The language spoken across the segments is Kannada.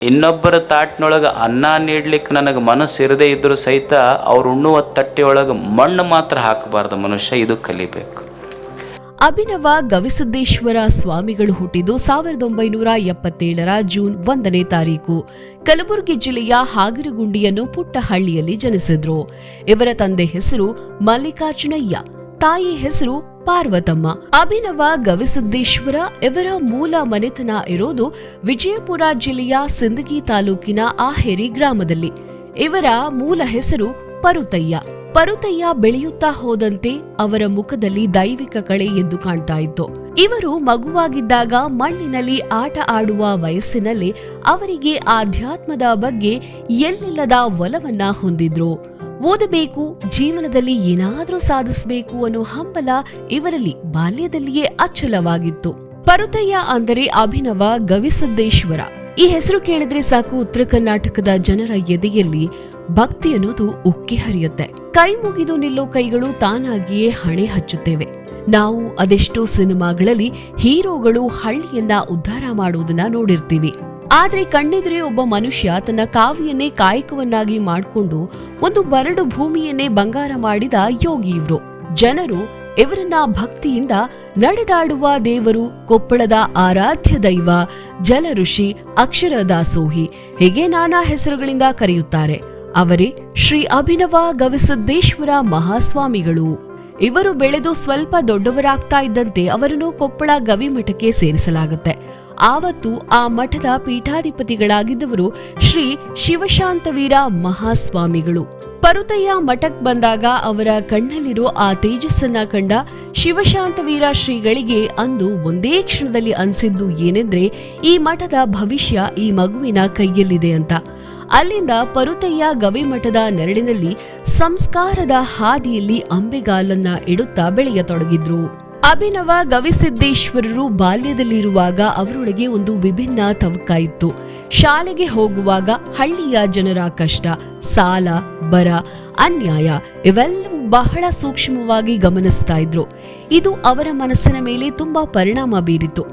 ಇನ್ನೊಬ್ಬರ ತಾಟ್ನೊಳಗೆ ಅನ್ನ ನೀಡ್ಲಿಕ್ಕೆ ನನಗೆ ಮನಸ್ಸು ಇರದೇ ಇದ್ರೂ ಸಹಿತ ಅವ್ರು ಉಣ್ಣುವ ತಟ್ಟೆಯೊಳಗೆ ಮಣ್ಣು ಮಾತ್ರ ಹಾಕಬಾರ್ದು ಮನುಷ್ಯ. ಇದು ಕಲಿಬೇಕು. ಅಭಿನವ ಗವಿಸಿದ್ದೇಶ್ವರ ಸ್ವಾಮಿಗಳು ಹುಟ್ಟಿದ್ದು 1977 ಜೂನ್ 1ನೇ ತಾರೀಕು ಕಲಬುರಗಿ ಜಿಲ್ಲೆಯ ಹಾಗರಗುಂಡಿಯನ್ನು ಪುಟ್ಟ ಹಳ್ಳಿಯಲ್ಲಿ ಜನಿಸಿದ್ರು. ಇವರ ತಂದೆ ಹೆಸರು ಮಲ್ಲಿಕಾರ್ಜುನಯ್ಯ, ತಾಯಿ ಹೆಸರು ಪಾರ್ವತಮ್ಮ. ಅಭಿನವ ಗವಿಸಿದ್ದೇಶ್ವರ ಇವರ ಮೂಲ ಮನೆತನ ಇರೋದು ವಿಜಯಪುರ ಜಿಲ್ಲೆಯ ಸಿಂದಗಿ ತಾಲೂಕಿನ ಆಹೇರಿ ಗ್ರಾಮದಲ್ಲಿ. ಇವರ ಮೂಲ ಹೆಸರು ಪರುತಯ್ಯ. ಪರುತಯ್ಯ ಬೆಳೆಯುತ್ತಾ ಹೋದಂತೆ ಅವರ ಮುಖದಲ್ಲಿ ದೈವಿಕ ಕಳೆ ಎದ್ದು ಕಾಣ್ತಾ ಇತ್ತು. ಇವರು ಮಗುವಾಗಿದ್ದಾಗ ಮಣ್ಣಿನಲ್ಲಿ ಆಟ ಆಡುವ ವಯಸ್ಸಿನಲ್ಲಿ ಅವರಿಗೆ ಆಧ್ಯಾತ್ಮದ ಬಗ್ಗೆ ಎಲ್ಲಿಲ್ಲದ ಒಲವನ್ನ ಹೊಂದಿದ್ರು. ಓದಬೇಕು, ಜೀವನದಲ್ಲಿ ಏನಾದ್ರೂ ಸಾಧಿಸಬೇಕು ಅನ್ನೋ ಹಂಬಲ ಇವರಲ್ಲಿ ಬಾಲ್ಯದಲ್ಲಿಯೇ ಅಚ್ಚಲವಾಗಿತ್ತು. ಪರುತಯ್ಯ ಅಂದರೆ ಅಭಿನವ ಗವಿಸಿದ್ದೇಶ್ವರ. ಈ ಹೆಸರು ಕೇಳಿದ್ರೆ ಸಾಕು, ಉತ್ತರ ಕರ್ನಾಟಕದ ಜನರ ಎದೆಯಲ್ಲಿ ಭಕ್ತಿ ಅನ್ನೋದು ಉಕ್ಕಿ ಹರಿಯುತ್ತೆ. ಕೈ ಮುಗಿದು ನಿಲ್ಲೋ ಕೈಗಳು ತಾನಾಗಿಯೇ ಹಣೆ ಹಚ್ಚುತ್ತೇವೆ. ನಾವು ಅದೆಷ್ಟೋ ಸಿನಿಮಾಗಳಲ್ಲಿ ಹೀರೋಗಳು ಹಳ್ಳಿಯನ್ನ ಉದ್ಧಾರ ಮಾಡೋದನ್ನ ನೋಡಿರ್ತೀವಿ. ಆದ್ರೆ ಕಣ್ಣೆದುರೇ ಒಬ್ಬ ಮನುಷ್ಯ ತನ್ನ ಕಾವಿಯನ್ನೇ ಕಾಯಕವನ್ನಾಗಿ ಮಾಡಿಕೊಂಡು ಒಂದು ಬರಡು ಭೂಮಿಯನ್ನೇ ಬಂಗಾರ ಮಾಡಿದ ಯೋಗಿ ಇವ್ರು. ಜನರು ಇವರನ್ನ ಭಕ್ತಿಯಿಂದ ನಡೆದಾಡುವ ದೇವರು, ಕೊಪ್ಪಳದ ಆರಾಧ್ಯ ದೈವ, ಜಲ ಋಷಿ, ಅಕ್ಷರ ದಾಸೋಹಿ ಹೀಗೆ ನಾನಾ ಹೆಸರುಗಳಿಂದ ಕರೆಯುತ್ತಾರೆ. ಅವರೇ ಶ್ರೀ ಅಭಿನವ ಗವಿಸಿದ್ದೇಶ್ವರ ಮಹಾಸ್ವಾಮಿಗಳು. ಇವರು ಬೆಳೆದು ಸ್ವಲ್ಪ ದೊಡ್ಡವರಾಗ್ತಾ ಇದ್ದಂತೆ ಅವರನ್ನು ಕೊಪ್ಪಳ ಗವಿಮಠಕ್ಕೆ ಸೇರಿಸಲಾಗುತ್ತೆ. ಆವತ್ತು ಆ ಮಠದ ಪೀಠಾಧಿಪತಿಗಳಾಗಿದ್ದವರು ಶ್ರೀ ಶಿವಶಾಂತವೀರ ಮಹಾಸ್ವಾಮಿಗಳು. ಪರುತಯ್ಯ ಮಠಕ್ ಬಂದಾಗ ಅವರ ಕಣ್ಣಲ್ಲಿರೋ ಆ ತೇಜಸ್ಸನ್ನ ಕಂಡ ಶಿವಶಾಂತವೀರ ಶ್ರೀಗಳಿಗೆ ಅಂದು ಒಂದೇ ಕ್ಷಣದಲ್ಲಿ ಅನ್ಸಿದ್ದು ಏನೆಂದ್ರೆ, ಈ ಮಠದ ಭವಿಷ್ಯ ಈ ಮಗುವಿನ ಕೈಯಲ್ಲಿದೆ ಅಂತ. ಅಲ್ಲಿಂದ ಪರುತಯ್ಯ ಗವಿಮಠದ ನೆರಳಿನಲ್ಲಿ ಸಂಸ್ಕಾರದ ಹಾದಿಯಲ್ಲಿ ಅಂಬೆಗಾಲನ್ನ ಇಡುತ್ತಾ ಬೆಳೆಯತೊಡಗಿದ್ರು. ಅಭಿನವ ಗವಿಸಿದ್ದೇಶ್ವರರು ಬಾಲ್ಯದಲ್ಲಿರುವಾಗ ಅವರೊಳಗೆ ಒಂದು ವಿಭಿನ್ನ ತವಕ ಇತ್ತು. ಶಾಲೆಗೆ ಹೋಗುವಾಗ ಹಳ್ಳಿಯ ಜನರ ಕಷ್ಟ, ಸಾಲ, ಬರ, ಅನ್ಯಾಯ ಇವೆಲ್ಲವೂ ಬಹಳ ಸೂಕ್ಷ್ಮವಾಗಿ ಗಮನಿಸ್ತಾ ಇದ್ರು. ಇದು ಅವರ ಮನಸ್ಸಿನ ಮೇಲೆ ತುಂಬಾ ಪರಿಣಾಮ ಬೀರಿತು.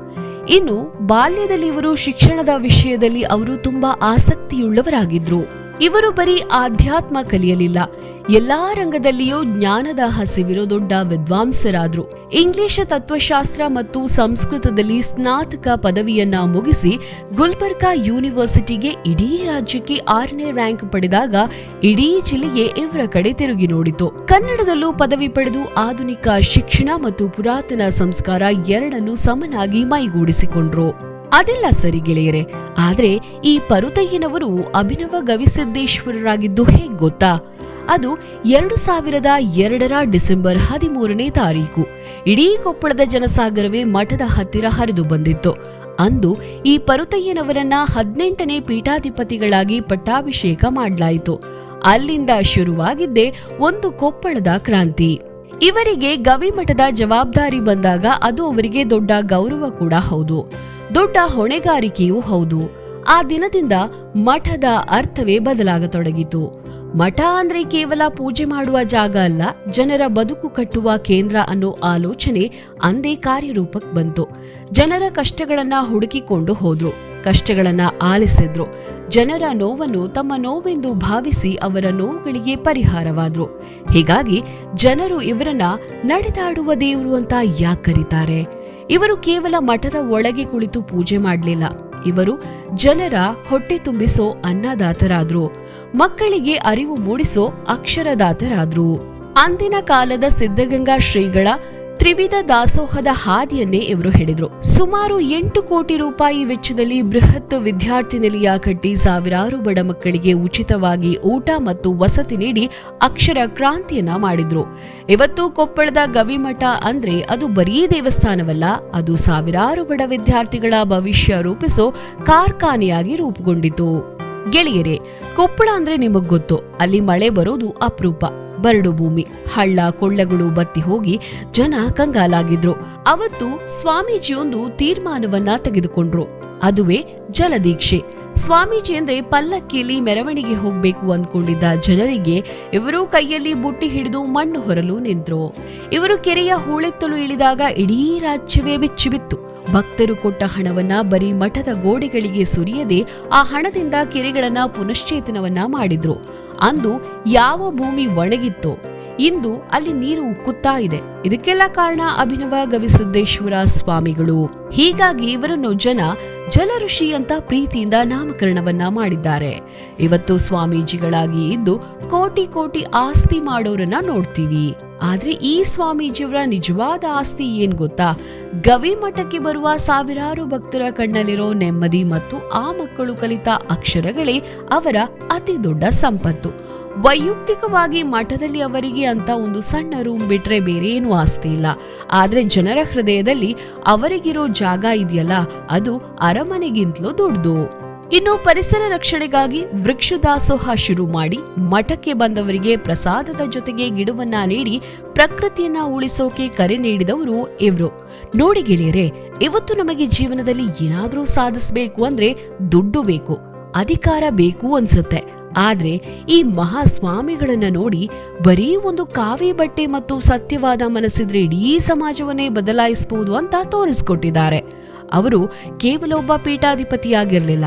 ಇನ್ನು ಬಾಲ್ಯದಲ್ಲಿ ಇವರು ಶಿಕ್ಷಣದ ವಿಷಯದಲ್ಲಿ ಅವರು ತುಂಬಾ ಆಸಕ್ತಿಯುಳ್ಳವರಾಗಿದ್ರು. ಇವರು ಬರೀ ಆಧ್ಯಾತ್ಮ ಕಲಿಯಲಿಲ್ಲ, ಎಲ್ಲಾ ರಂಗದಲ್ಲಿಯೂ ಜ್ಞಾನದ ಹಸಿವಿರೋ ದೊಡ್ಡ ವಿದ್ವಾಂಸರಾದ್ರು. ಇಂಗ್ಲಿಷ್ ತತ್ವಶಾಸ್ತ್ರ ಮತ್ತು ಸಂಸ್ಕೃತದಲ್ಲಿ ಸ್ನಾತಕ ಪದವಿಯನ್ನ ಮುಗಿಸಿ ಗುಲ್ಬರ್ಗಾ ಯೂನಿವರ್ಸಿಟಿಗೆ ಇಡೀ ರಾಜ್ಯಕ್ಕೆ 6ನೇ ರ್ಯಾಂಕ್ ಪಡೆದಾಗ ಇಡೀ ಜಿಲ್ಲೆಯೇ ಇವರ ಕಡೆ ತಿರುಗಿ ನೋಡಿತು. ಕನ್ನಡದಲ್ಲೂ ಪದವಿ ಪಡೆದು ಆಧುನಿಕ ಶಿಕ್ಷಣ ಮತ್ತು ಪುರಾತನ ಸಂಸ್ಕಾರ ಎರಡನ್ನೂ ಸಮನಾಗಿ ಮೈಗೂಡಿಸಿಕೊಂಡ್ರು. ಅದೆಲ್ಲ ಸರಿ ಗೆಳೆಯರೆ, ಆದ್ರೆ ಈ ಪರುತಯ್ಯನವರು ಅಭಿನವ ಗವಿಸಿದ್ದೇಶ್ವರರಾಗಿದ್ದು ಹೇಗ್ ಗೊತ್ತಾ? ಅದು 2002 ಡಿಸೆಂಬರ್ 13ನೇ ತಾರೀಕು. ಇಡೀ ಕೊಪ್ಪಳದ ಜನಸಾಗರವೇ ಮಠದ ಹತ್ತಿರ ಹರಿದು ಬಂದಿತ್ತು. ಅಂದು ಈ ಪರುತಯ್ಯನವರನ್ನ 18ನೇ ಪೀಠಾಧಿಪತಿಗಳಾಗಿ ಪಟ್ಟಾಭಿಷೇಕ ಮಾಡಲಾಯಿತು. ಅಲ್ಲಿಂದ ಶುರುವಾಗಿದ್ದೇ ಒಂದು ಕೊಪ್ಪಳದ ಕ್ರಾಂತಿ. ಇವರಿಗೆ ಗವಿಮಠದ ಜವಾಬ್ದಾರಿ ಬಂದಾಗ ಅದು ಅವರಿಗೆ ದೊಡ್ಡ ಗೌರವ ಕೂಡ ಹೌದು, ದೊಡ್ಡ ಹೊಣೆಗಾರಿಕೆಯೂ ಹೌದು. ಆ ದಿನದಿಂದ ಮಠದ ಅರ್ಥವೇ ಬದಲಾಗತೊಡಗಿತು. ಮಠ ಅಂದ್ರೆ ಕೇವಲ ಪೂಜೆ ಮಾಡುವ ಜಾಗ ಅಲ್ಲ, ಜನರ ಬದುಕು ಕಟ್ಟುವ ಕೇಂದ್ರ ಅನ್ನೋ ಆಲೋಚನೆ ಅಂದೇ ಕಾರ್ಯರೂಪಕ್ಕೆ ಬಂತು. ಜನರ ಕಷ್ಟಗಳನ್ನ ಹುಡುಕಿಕೊಂಡು ಹೋದ್ರು, ಕಷ್ಟಗಳನ್ನ ಆಲಿಸಿದ್ರು. ಜನರ ನೋವನ್ನು ತಮ್ಮ ನೋವೆಂದು ಭಾವಿಸಿ ಅವರ ನೋವುಗಳಿಗೆ ಪರಿಹಾರವಾದ್ರು. ಹೀಗಾಗಿ ಜನರು ಇವರನ್ನ ನಡೆದಾಡುವ ದೇವರು ಅಂತ ಯಾಕೆ ಕರೀತಾರೆ? ಇವರು ಕೇವಲ ಮಠದ ಒಳಗೆ ಕುಳಿತು ಪೂಜೆ ಮಾಡಲಿಲ್ಲ, ಇವರು ಜನರ ಹೊಟ್ಟೆ ತುಂಬಿಸೋ ಅನ್ನದಾತರಾದ್ರು, ಮಕ್ಕಳಿಗೆ ಅರಿವು ಮೂಡಿಸೋ ಅಕ್ಷರದಾತರಾದ್ರು. ಅಂದಿನ ಕಾಲದ ಸಿದ್ಧಗಂಗಾ ಶ್ರೀಗಳ ತ್ರಿವಿಧ ದಾಸೋಹದ ಹಾದಿಯನ್ನೇ ಇವರು ಹಿಡಿದ್ರು. ಸುಮಾರು 8 ಕೋಟಿ ರೂಪಾಯಿ ವೆಚ್ಚದಲ್ಲಿ ಬೃಹತ್ ವಿದ್ಯಾರ್ಥಿ ನಿಲಯ ಕಟ್ಟಿ ಸಾವಿರಾರು ಬಡ ಮಕ್ಕಳಿಗೆ ಉಚಿತವಾಗಿ ಊಟ ಮತ್ತು ವಸತಿ ನೀಡಿ ಅಕ್ಷರ ಕ್ರಾಂತಿಯನ್ನ ಮಾಡಿದ್ರು. ಇವತ್ತು ಕೊಪ್ಪಳದ ಗವಿಮಠ ಅಂದ್ರೆ ಅದು ಬರೀ ದೇವಸ್ಥಾನವಲ್ಲ, ಅದು ಸಾವಿರಾರು ಬಡ ವಿದ್ಯಾರ್ಥಿಗಳ ಭವಿಷ್ಯ ರೂಪಿಸೋ ಕಾರ್ಖಾನೆಯಾಗಿ ರೂಪುಗೊಂಡಿತು. ಗೆಳೆಯರೇ, ಕೊಪ್ಪಳ ಅಂದ್ರೆ ನಿಮಗ್ ಗೊತ್ತು, ಅಲ್ಲಿ ಮಳೆ ಬರೋದು ಅಪರೂಪ. ಬರಡು ಭೂಮಿ, ಹಳ್ಳ ಕೊಳ್ಳಗಳು ಬತ್ತಿ ಹೋಗಿ ಜನ ಕಂಗಾಲಾಗಿದ್ರು. ಅವತ್ತು ಸ್ವಾಮೀಜಿಯೊಂದು ತೀರ್ಮಾನವನ್ನ ತೆಗೆದುಕೊಂಡ್ರು, ಅದುವೇ ಜಲದೀಕ್ಷೆ. ಸ್ವಾಮೀಜಿ ಅಂದ್ರೆ ಪಲ್ಲಕ್ಕಿಯಲ್ಲಿ ಮೆರವಣಿಗೆ ಹೋಗ್ಬೇಕು ಅಂದ್ಕೊಂಡಿದ್ದ ಜನರಿಗೆ ಇವರು ಕೈಯಲ್ಲಿ ಬುಟ್ಟಿ ಹಿಡಿದು ಮಣ್ಣು ಹೊರಲು ನಿಂತ್ರು. ಇವರು ಕೆರೆಯ ಹೂಳೆತ್ತಲು ಇಳಿದಾಗ ಇಡೀ ರಾಜ್ಯವೇ ಬೆಚ್ಚಿಬಿತ್ತು. ಭಕ್ತರು ಕೊಟ್ಟ ಹಣವನ್ನ ಬರೀ ಮಠದ ಗೋಡೆಗಳಿಗೆ ಸುರಿಯದೆ ಆ ಹಣದಿಂದ ಕೆರೆಗಳನ್ನ ಪುನಶ್ಚೇತನವನ್ನ ಮಾಡಿದ್ರು. ಅಂದು ಯಾವ ಭೂಮಿ ಒಣಗಿತ್ತೋ ಇಂದು ಅಲ್ಲಿ ನೀರು ಉಕ್ಕುತ್ತಾ ಇದೆ. ಇದಕ್ಕೆಲ್ಲ ಕಾರಣ ಅಭಿನವ ಗವಿಸಿದ್ದೇಶ್ವರ ಸ್ವಾಮಿಗಳು. ಹೀಗಾಗಿ ಇವರನ್ನು ಜನ ಜಲಋಷಿ ಅಂತ ಪ್ರೀತಿಯಿಂದ ನಾಮಕರಣವನ್ನ ಮಾಡಿದ್ದಾರೆ. ಇವತ್ತು ಸ್ವಾಮೀಜಿಗಳಾಗಿ ಇದ್ದು ಕೋಟಿ ಕೋಟಿ ಆಸ್ತಿ ಮಾಡೋರನ್ನ ನೋಡ್ತೀವಿ. ಆದ್ರೆ ಈ ಸ್ವಾಮೀಜಿಯವರ ನಿಜವಾದ ಆಸ್ತಿ ಏನ್ ಗೊತ್ತಾ? ಗವಿ ಮಠಕ್ಕೆ ಬರುವ ಸಾವಿರಾರು ಭಕ್ತರ ಕಣ್ಣಲ್ಲಿರೋ ನೆಮ್ಮದಿ ಮತ್ತು ಆ ಮಕ್ಕಳು ಕಲಿತ ಅಕ್ಷರಗಳೇ ಅವರ ಅತಿ ದೊಡ್ಡ ಸಂಪತ್ತು. ವೈಯಕ್ತಿಕವಾಗಿ ಮಠದಲ್ಲಿ ಅವರಿಗೆ ಅಂತ ಒಂದು ಸಣ್ಣ ರೂಮ್ ಬಿಟ್ರೆ ಬೇರೆ ಏನೂ ಆಸ್ತಿ ಇಲ್ಲ. ಆದ್ರೆ ಜನರ ಹೃದಯದಲ್ಲಿ ಅವರಿಗಿರೋ ಜಾಗ ಇದೆಯಲ್ಲ, ಅದು ಅರಮನೆಗಿಂತಲೂ ದೊಡ್ಡದು. ಇನ್ನು ಪರಿಸರ ರಕ್ಷಣೆಗಾಗಿ ವೃಕ್ಷ ದಾಸೋಹ ಶುರು ಮಾಡಿ ಮಠಕ್ಕೆ ಬಂದವರಿಗೆ ಪ್ರಸಾದದ ಜೊತೆಗೆ ಗಿಡವನ್ನ ನೀಡಿ ಪ್ರಕೃತಿಯನ್ನ ಉಳಿಸೋಕೆ ಕರೆ ನೀಡಿದವರು ಇವ್ರು. ನೋಡಿ ಗೆಳೆಯರೆ, ಇವತ್ತು ನಮಗೆ ಜೀವನದಲ್ಲಿ ಏನಾದ್ರೂ ಸಾಧಿಸಬೇಕು ಅಂದ್ರೆ ದುಡ್ಡು ಬೇಕು, ಅಧಿಕಾರ ಬೇಕು ಅನ್ಸುತ್ತೆ. ಆದ್ರೆ ಈ ಮಹಾಸ್ವಾಮಿಗಳನ್ನ ನೋಡಿ ಬರೀ ಒಂದು ಕಾವಿ ಬಟ್ಟೆ ಮತ್ತು ಸತ್ಯವಾದ ಮನಸ್ಸಿದ್ರೆ ಇಡೀ ಸಮಾಜವನ್ನೇ ಬದಲಾಯಿಸಬಹುದು ಅಂತ ತೋರಿಸ್ಕೊಟ್ಟಿದ್ದಾರೆ. ಅವರು ಕೇವಲ ಒಬ್ಬ ಪೀಠಾಧಿಪತಿಯಾಗಿರ್ಲಿಲ್ಲ,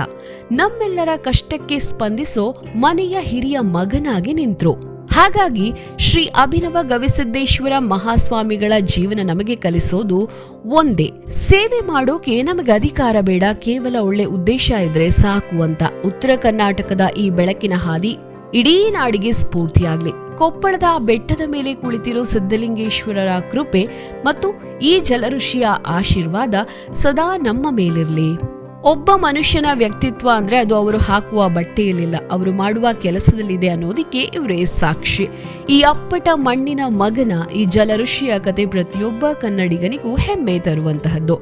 ನಮ್ಮೆಲ್ಲರ ಕಷ್ಟಕ್ಕೆ ಸ್ಪಂದಿಸೋ ಮನೆಯ ಹಿರಿಯ ಮಗನಾಗಿ ನಿಂತ್ರು. ಹಾಗಾಗಿ ಶ್ರೀ ಅಭಿನವ ಗವಿಸಿದ್ದೇಶ್ವರ ಮಹಾಸ್ವಾಮಿಗಳ ಜೀವನ ನಮಗೆ ಕಲಿಸೋದು ಒಂದೇ: ಸೇವೆ ಮಾಡೋಕೆ ನಮಗೆ ಅಧಿಕಾರ ಬೇಡ, ಕೇವಲ ಒಳ್ಳೆ ಉದ್ದೇಶ ಇದ್ರೆ ಸಾಕು ಅಂತ. ಉತ್ತರ ಕರ್ನಾಟಕದ ಈ ಬೆಳಕಿನ ಹಾದಿ ಇಡೀ ನಾಡಿಗೆ ಸ್ಫೂರ್ತಿಯಾಗ್ಲಿ. ಕೊಪ್ಪಳದ ಬೆಟ್ಟದ ಮೇಲೆ ಕುಳಿತಿರೋ ಸಿದ್ಧಲಿಂಗೇಶ್ವರರ ಕೃಪೆ ಮತ್ತು ಈ ಜಲಋಷಿಯ ಆಶೀರ್ವಾದ ಸದಾ ನಮ್ಮ ಮೇಲಿರ್ಲಿ. ಒಬ್ಬ ಮನುಷ್ಯನ ವ್ಯಕ್ತಿತ್ವ ಅಂದ್ರೆ ಅದು ಅವರು ಹಾಕುವ ಬಟ್ಟೆಯಲ್ಲಿಲ್ಲ, ಅವರು ಮಾಡುವ ಕೆಲಸದಲ್ಲಿದೆ ಅನ್ನೋದಕ್ಕೆ ಇವರೇ ಸಾಕ್ಷಿ. ಈ ಅಪ್ಪಟ ಮಣ್ಣಿನ ಮಗನ ಈ ಜಲಋಷಿಯ ಕತೆ ಪ್ರತಿಯೊಬ್ಬ ಕನ್ನಡಿಗನಿಗೂ ಹೆಮ್ಮೆ ತರುವಂತಹದ್ದು.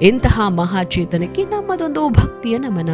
ಇಂತಹ ಮಹಾಚೇತನಕ್ಕೆ ನಮ್ಮದೊಂದು ಭಕ್ತಿಯ ನಮನ.